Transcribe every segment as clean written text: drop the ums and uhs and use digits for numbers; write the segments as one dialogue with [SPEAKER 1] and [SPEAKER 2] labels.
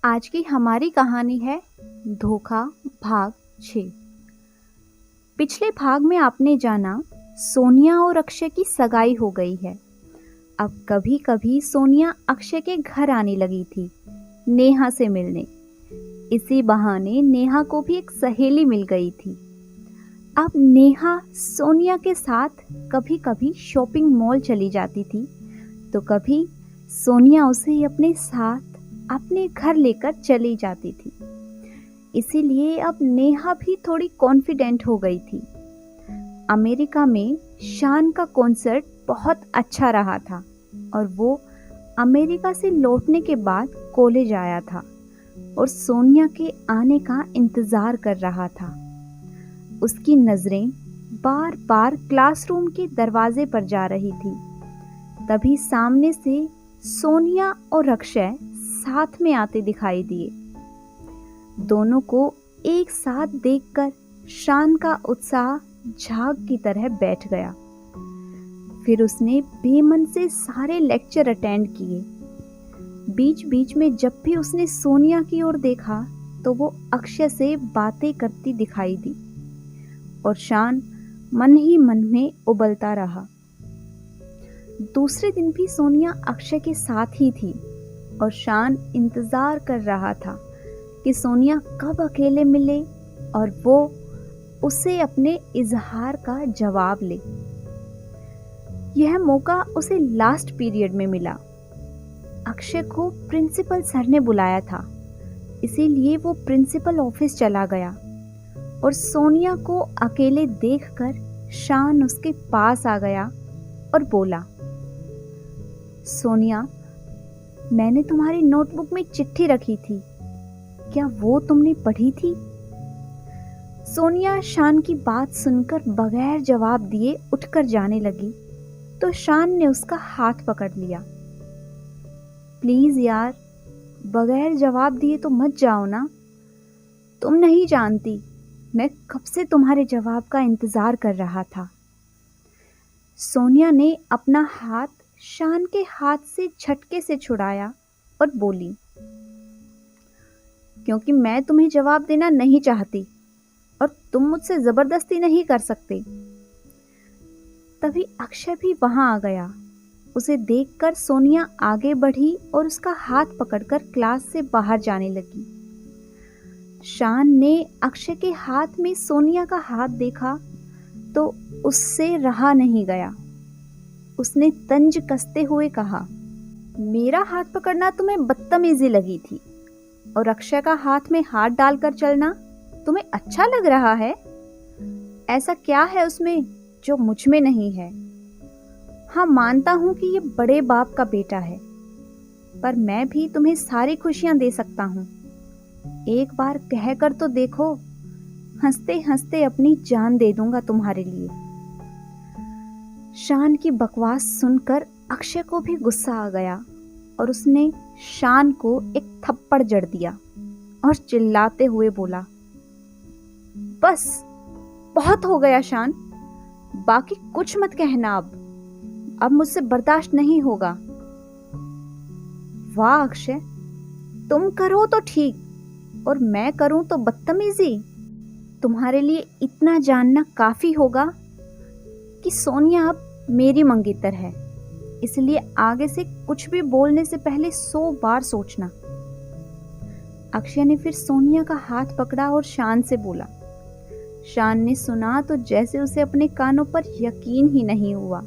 [SPEAKER 1] आज की हमारी कहानी है धोखा भाग 6। पिछले भाग में आपने जाना सोनिया और अक्षय की सगाई हो गई है। अब कभी कभी सोनिया अक्षय के घर आने लगी थी नेहा से मिलने। इसी बहाने नेहा को भी एक सहेली मिल गई थी। अब नेहा सोनिया के साथ कभी कभी शॉपिंग मॉल चली जाती थी तो कभी सोनिया उसे अपने साथ अपने घर लेकर चली जाती थी। इसीलिए अब नेहा भी थोड़ी कॉन्फिडेंट हो गई थी। अमेरिका में शान का कॉन्सर्ट बहुत अच्छा रहा था और वो अमेरिका से लौटने के बाद कॉलेज आया था और सोनिया के आने का इंतज़ार कर रहा था। उसकी नज़रें बार बार क्लासरूम के दरवाजे पर जा रही थी। तभी सामने से सोनिया और अक्षय साथ में आते दिखाई दिए। दोनों को एक साथ देखकर शान का उत्साह झाग की तरह बैठ गया। फिर उसने बेमन से सारे लेक्चर अटेंड किए। बीच बीच में जब भी उसने सोनिया की ओर देखा तो वो अक्षय से बातें करती दिखाई दी और शान मन ही मन में उबलता रहा। दूसरे दिन भी सोनिया अक्षय के साथ ही थी और शान इंतजार कर रहा था कि सोनिया कब अकेले मिले और वो उसे अपने इजहार का जवाब ले। यह मौका उसे लास्ट पीरियड में मिला। अक्षय को प्रिंसिपल सर ने बुलाया था, इसीलिए वो प्रिंसिपल ऑफिस चला गया और सोनिया को अकेले देखकर शान उसके पास आ गया और बोला, सोनिया, मैंने तुम्हारी नोटबुक में चिट्ठी रखी थी, क्या वो तुमने पढ़ी थी? सोनिया शान की बात सुनकर बगैर जवाब दिए उठकर जाने लगी तो शान ने उसका हाथ पकड़ लिया। प्लीज यार, बगैर जवाब दिए तो मत जाओ ना। तुम नहीं जानती, मैं कब से तुम्हारे जवाब का इंतजार कर रहा था। सोनिया ने अपना हाथ शान के हाथ से झटके से छुड़ाया और बोली, क्योंकि मैं तुम्हें जवाब देना नहीं चाहती और तुम मुझसे जबरदस्ती नहीं कर सकते। तभी अक्षय भी वहां आ गया। उसे देखकर सोनिया आगे बढ़ी और उसका हाथ पकड़कर क्लास से बाहर जाने लगी। शान ने अक्षय के हाथ में सोनिया का हाथ देखा तो उससे रहा नहीं गया। उसने तंज कसते हुए कहा, मेरा हाथ पकड़ना तुम्हें बदतमीजी लगी थी और अक्षय का हाथ में हाथ डालकर चलना तुम्हें अच्छा लग रहा है? ऐसा क्या है उसमें जो मुझ में नहीं है? हाँ, मानता हूं कि ये बड़े बाप का बेटा है, पर मैं भी तुम्हें सारी खुशियां दे सकता हूं। एक बार कहकर तो देखो, हंसते हंसते अपनी जान दे दूंगा तुम्हारे लिए। शान की बकवास सुनकर अक्षय को भी गुस्सा आ गया और उसने शान को एक थप्पड़ जड़ दिया और चिल्लाते हुए बोला, बस बहुत हो गया शान, बाकी कुछ मत कहना। अब मुझसे बर्दाश्त नहीं होगा। वाह अक्षय, तुम करो तो ठीक और मैं करूं तो बदतमीजी। तुम्हारे लिए इतना जानना काफी होगा कि सोनिया अब मेरी मंगेतर है, इसलिए आगे से कुछ भी बोलने से पहले 100 बार सोचना। अक्षय ने फिर सोनिया का हाथ पकड़ा और शान से बोला। शान ने सुना तो जैसे उसे अपने कानों पर यकीन ही नहीं हुआ।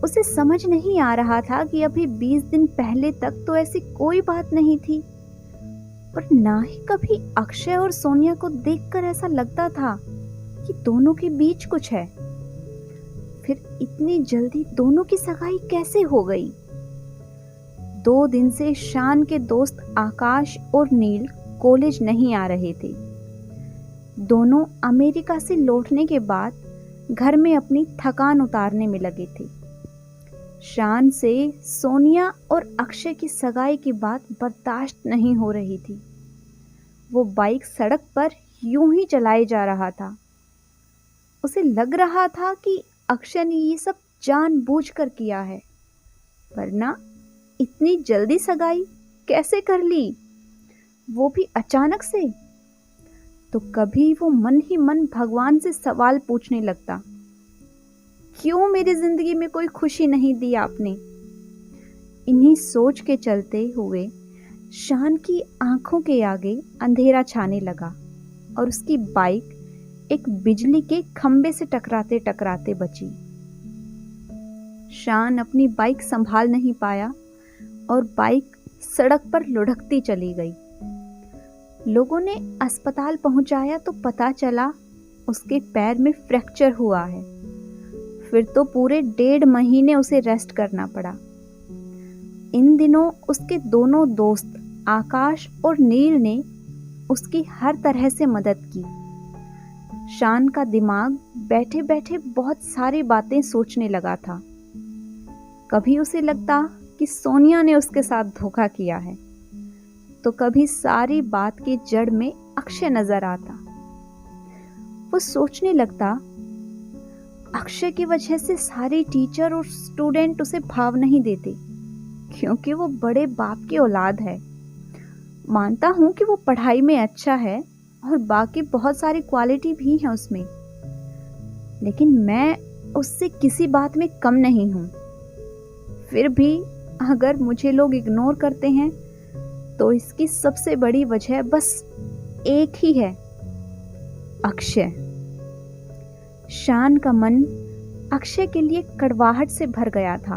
[SPEAKER 1] उसे समझ नहीं आ रहा था कि अभी 20 दिन पहले तक तो ऐसी कोई बात नहीं थी और ना ही कभी अक्षय और सोनिया को देखकर ऐसा लगता था कि दोनों के बीच कुछ है। फिर इतनी जल्दी दोनों की सगाई कैसे हो गई? 2 दिन से शान के दोस्त आकाश और नील कॉलेज नहीं आ रहे थे। दोनों अमेरिका से लौटने के बाद घर में अपनी थकान उतारने में लगे थे। शान से सोनिया और अक्षय की सगाई की बात बर्दाश्त नहीं हो रही थी। वो बाइक सड़क पर यूं ही चलाए जा रहा था। उसे लग रहा था कि अक्षय ने ये सब जानबूझकर किया है, वरना इतनी जल्दी सगाई कैसे कर ली? वो भी अचानक से। तो कभी वो मन ही मन भगवान से सवाल पूछने लगता, क्यों मेरी जिंदगी में कोई खुशी नहीं दी आपने। इन्हीं सोच के चलते हुए शान की आंखों के आगे अंधेरा छाने लगा और उसकी बाइक एक बिजली के खंबे से टकराते टकराते बची। शान अपनी बाइक संभाल नहीं पाया और बाइक सड़क पर लुढ़कती चली गई। लोगों ने अस्पताल पहुंचाया तो पता चला उसके पैर में फ्रैक्चर हुआ है। फिर तो पूरे 1.5 महीने उसे रेस्ट करना पड़ा। इन दिनों उसके दोनों दोस्त आकाश और नील ने उसकी हर तरह से मदद की। शान का दिमाग बैठे बैठे बहुत सारी बातें सोचने लगा था। कभी उसे लगता कि सोनिया ने उसके साथ धोखा किया है, तो कभी सारी बात की जड़ में अक्षय नजर आता। वो सोचने लगता, अक्षय की वजह से सारे टीचर और स्टूडेंट उसे भाव नहीं देते, क्योंकि वो बड़े बाप की औलाद है। मानता हूं कि वो पढ़ाई में अच्छा है और बाकी बहुत सारी क्वालिटी भी है उसमें, लेकिन मैं उससे किसी बात में कम नहीं हूं। फिर भी अगर मुझे लोग इग्नोर करते हैं तो इसकी सबसे बड़ी वजह बस एक ही है, अक्षय। शान का मन अक्षय के लिए कड़वाहट से भर गया था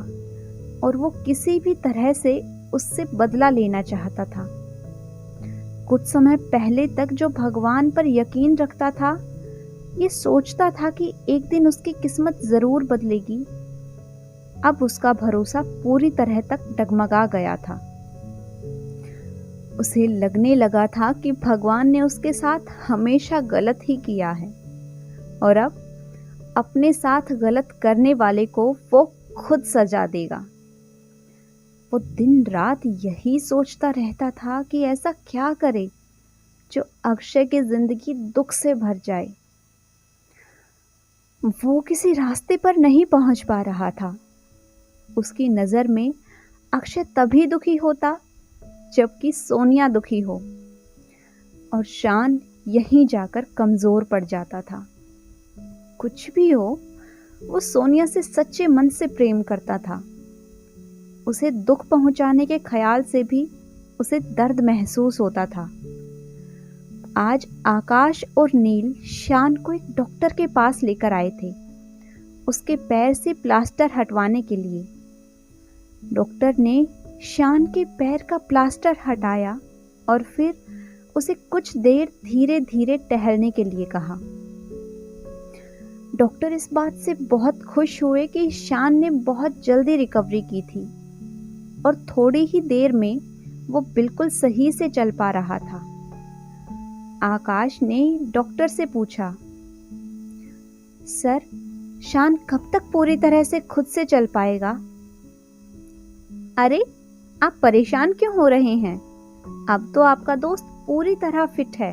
[SPEAKER 1] और वो किसी भी तरह से उससे बदला लेना चाहता था। कुछ समय पहले तक जो भगवान पर यकीन रखता था, ये सोचता था कि एक दिन उसकी किस्मत जरूर बदलेगी, अब उसका भरोसा पूरी तरह तक डगमगा गया था। उसे लगने लगा था कि भगवान ने उसके साथ हमेशा गलत ही किया है और अब अपने साथ गलत करने वाले को वो खुद सजा देगा। वो दिन रात यही सोचता रहता था कि ऐसा क्या करे जो अक्षय की जिंदगी दुख से भर जाए। वो किसी रास्ते पर नहीं पहुंच पा रहा था। उसकी नजर में अक्षय तभी दुखी होता जबकि सोनिया दुखी हो, और शान यहीं जाकर कमजोर पड़ जाता था। कुछ भी हो, वो सोनिया से सच्चे मन से प्रेम करता था। उसे दुख पहुंचाने के ख्याल से भी उसे दर्द महसूस होता था। आज आकाश और नील शान को एक डॉक्टर के पास लेकर आए थे, उसके पैर से प्लास्टर हटवाने के लिए। डॉक्टर ने शान के पैर का प्लास्टर हटाया और फिर उसे कुछ देर धीरे धीरे टहलने के लिए कहा। डॉक्टर इस बात से बहुत खुश हुए कि शान ने बहुत जल्दी रिकवरी की थी और थोड़ी ही देर में वो बिल्कुल सही से चल पा रहा था। आकाश ने डॉक्टर से पूछा, सर, शान कब तक पूरी तरह से खुद से चल पाएगा? अरे, आप परेशान क्यों हो रहे हैं? अब तो आपका दोस्त पूरी तरह फिट है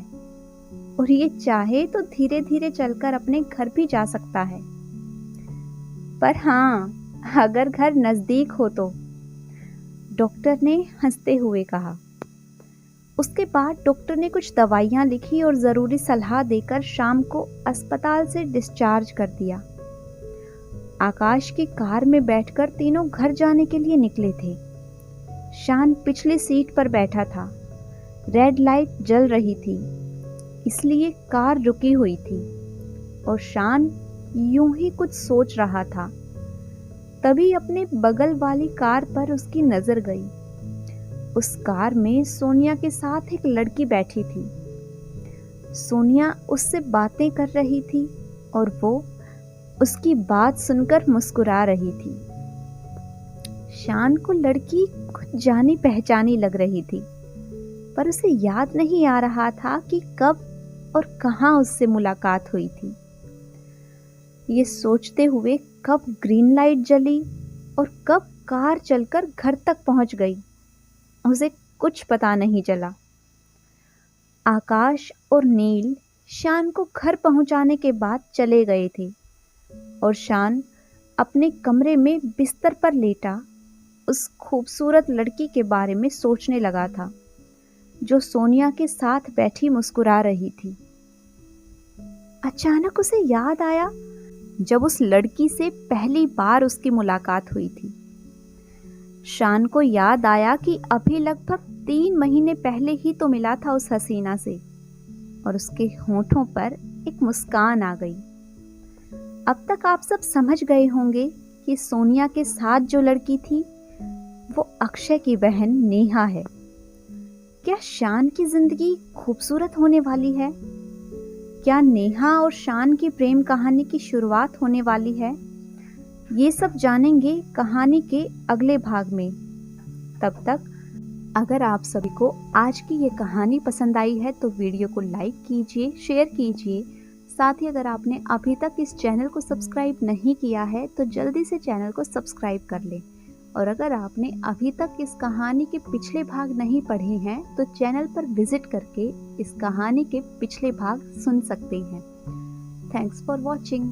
[SPEAKER 1] और ये चाहे तो धीरे धीरे चलकर अपने घर भी जा सकता है। पर हाँ, अगर घर नजदीक हो तो, डॉक्टर ने हंसते हुए कहा। उसके बाद डॉक्टर ने कुछ दवाइयाँ लिखी और ज़रूरी सलाह देकर शाम को अस्पताल से डिस्चार्ज कर दिया। आकाश की कार में बैठकर तीनों घर जाने के लिए निकले थे। शान पिछली सीट पर बैठा था। रेड लाइट जल रही थी, इसलिए कार रुकी हुई थी और शान यूं ही कुछ सोच रहा था। तभी अपने बगल वाली कार पर उसकी नजर गई। उस कार में सोनिया के साथ एक लड़की बैठी थी। सोनिया उससे बातें कर रही थी और वो उसकी बात सुनकर मुस्कुरा रही थी। शान को लड़की कुछ जानी पहचानी लग रही थी, पर उसे याद नहीं आ रहा था कि कब और कहां उससे मुलाकात हुई थी। ये सोचते हुए कब ग्रीन लाइट जली और कब कार चलकर घर तक पहुंच गई, उसे कुछ पता नहीं चला। आकाश और नील शान को घर पहुंचाने के बाद चले गए थे और शान अपने कमरे में बिस्तर पर लेटा उस खूबसूरत लड़की के बारे में सोचने लगा था जो सोनिया के साथ बैठी मुस्कुरा रही थी। अचानक उसे याद आया जब उस लड़की से पहली बार उसकी मुलाकात हुई थी। शान को याद आया कि अभी लगभग 3 महीने पहले ही तो मिला था उस हसीना से, और उसके होठों पर एक मुस्कान आ गई। अब तक आप सब समझ गए होंगे कि सोनिया के साथ जो लड़की थी वो अक्षय की बहन नेहा है। क्या शान की जिंदगी खूबसूरत होने वाली है? क्या नेहा और शान की प्रेम कहानी की शुरुआत होने वाली है? ये सब जानेंगे कहानी के अगले भाग में। तब तक अगर आप सभी को आज की ये कहानी पसंद आई है तो वीडियो को लाइक कीजिए, शेयर कीजिए। साथ ही अगर आपने अभी तक इस चैनल को सब्सक्राइब नहीं किया है तो जल्दी से चैनल को सब्सक्राइब कर लें। और अगर आपने अभी तक इस कहानी के पिछले भाग नहीं पढ़े हैं तो चैनल पर विजिट करके इस कहानी के पिछले भाग सुन सकते हैं। Thanks for watching.